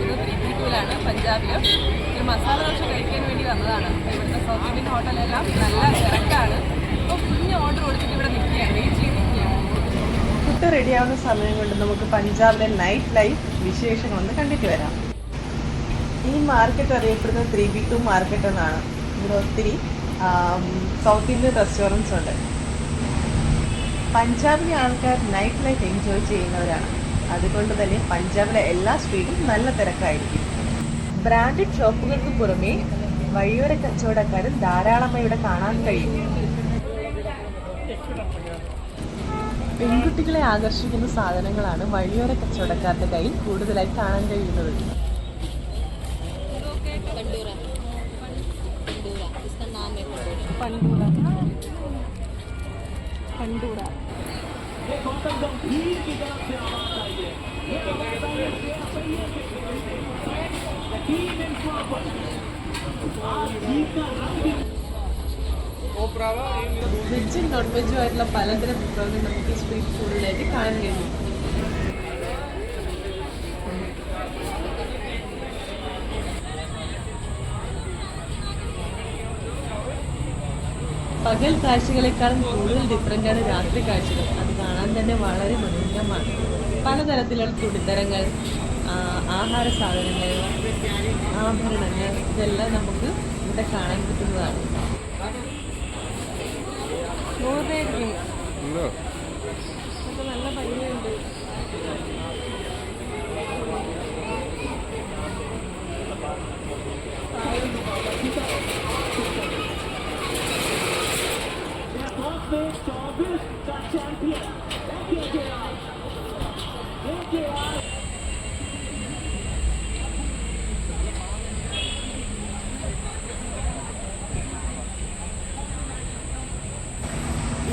നിൽക്കുന്നത് 3B2-ലാണ് പഞ്ചാബിൽ. ഒരു മസാല ദോശ കഴിക്കാൻ വേണ്ടി വന്നതാണ്. ഇവിടുത്തെ സൗത്ത് ഇന്ത്യൻ ഹോട്ടലെല്ലാം നല്ല തിരക്കാണ്. ഇപ്പോൾ കുഞ്ഞ് ഓർഡർ കൊടുത്തിട്ട് ഇവിടെ നിൽക്കുകയാണ്, വെയിറ്റ് ചെയ്ത് നിൽക്കുകയാണ്. ഫുഡ് റെഡിയാവുന്ന സമയം കൊണ്ട് നമുക്ക് പഞ്ചാബിലെ നൈറ്റ് ലൈഫ് വിശേഷങ്ങളൊന്ന് കണ്ടിട്ട് വരാം. ഈ മാർക്കറ്റ് അറിയപ്പെടുന്നത് 3B2 മാർക്കറ്റ് എന്നാണ്. ഇവിടെ ഒത്തിരി സൗത്ത് ഇന്ത്യൻ റെസ്റ്റോറൻറ്റ്സ് ഉണ്ട്. പഞ്ചാബിലെ ആൾക്കാർ നൈറ്റ് ലൈഫ് എൻജോയ് ചെയ്യുന്നവരാണ്. അതുകൊണ്ട് തന്നെ പഞ്ചാബിലെ എല്ലാ സ്ട്രീറ്റും നല്ല തിരക്കായിരിക്കും. ബ്രാൻഡഡ് ഷോപ്പുകൾക്ക് പുറമെ വഴിയോര കച്ചവടക്കാരും ധാരാളമായി ഇവിടെ കാണാൻ കഴിയും. പെൺകുട്ടികളെ ആകർഷിക്കുന്ന സാധനങ്ങളാണ് വഴിയോര കച്ചവടക്കാരുടെ കയ്യിൽ കൂടുതലായി കാണാൻ കഴിയുന്നത്. വെജും നോൺ വെജും ആയിട്ടുള്ള പലതരം വിഭവങ്ങൾ നമുക്ക് സ്ട്രീറ്റ് ഫുഡിലായിട്ട് കാണാൻ കഴിയും. പകൽ കാഴ്ചകളെക്കാളും കൂടുതൽ ഡിഫറൻ്റാണ് രാത്രി കാഴ്ചകൾ. അത് കാണാൻ തന്നെ വളരെ മനോഹരമാണ്. പലതരത്തിലുള്ള തുണിത്തരങ്ങൾ, ആഹാര സാധനങ്ങൾ, ആഭരണങ്ങൾ ഇതെല്ലാം നമുക്ക് ഇവിടെ കാണാൻ പറ്റുന്നതാണ്. നല്ല ഭംഗിയുണ്ട്.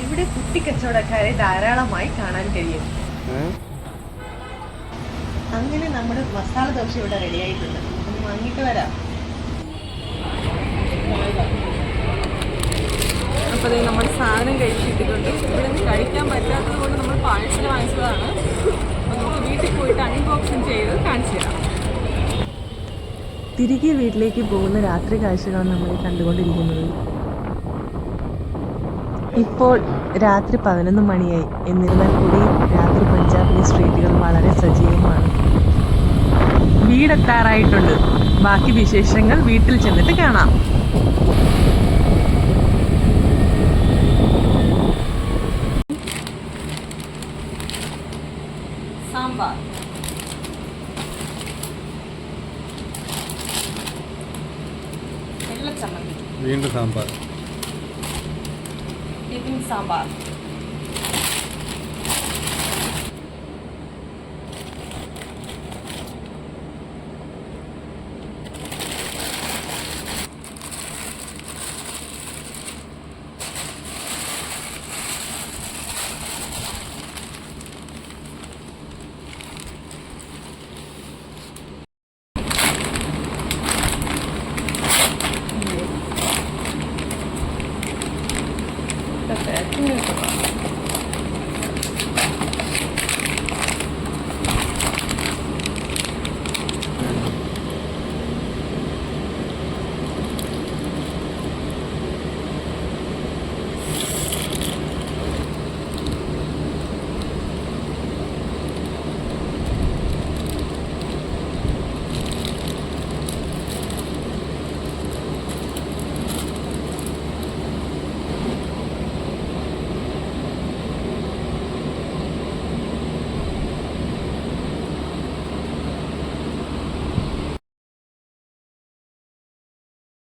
ഇവിടെ കുട്ടിക്കച്ചവടക്കാരെ ധാരാളമായി കാണാൻ കഴിയും. അങ്ങനെ നമ്മുടെ മസാല ദോശ ഇവിടെ റെഡി ആയിട്ടുണ്ട്. ഒന്ന് വാങ്ങിയിട്ട് വരാം. അപ്പോൾ നമ്മൾ സാധനം കഴിച്ചിട്ടുണ്ട്. ഇവിടെ നിന്ന് കഴിക്കാൻ പറ്റാത്തത് കൊണ്ട് നമ്മൾ പാഴ്സൽ വാങ്ങിച്ചതാണ്. അപ്പോൾ നമുക്ക് വീട്ടിൽ പോയിട്ട് അൺബോക്സിങ് ചെയ്ത് കാണിച്ചു തരാം. തിരികെ വീട്ടിലേക്ക് പോകുന്ന രാത്രി കാഴ്ചകളാണ് നമ്മൾ കണ്ടുകൊണ്ടിരിക്കുന്നത്. ഇപ്പോൾ രാത്രി 11 മണിയായി. എന്നിരുന്നാൽ കൂടി രാത്രി പഞ്ചാബിലെ സ്ട്രീറ്റുകൾ വളരെ സജീവമാണ്. വീടെത്താറായിട്ടുണ്ട്. ബാക്കി വിശേഷങ്ങൾ വീട്ടിൽ ചെന്നിട്ട് കാണാം. സാമ്പാർ, വെള്ളച്ചമ്മന്തി, വീണ്ടും സാമ്പാർ, സാമ്പാർ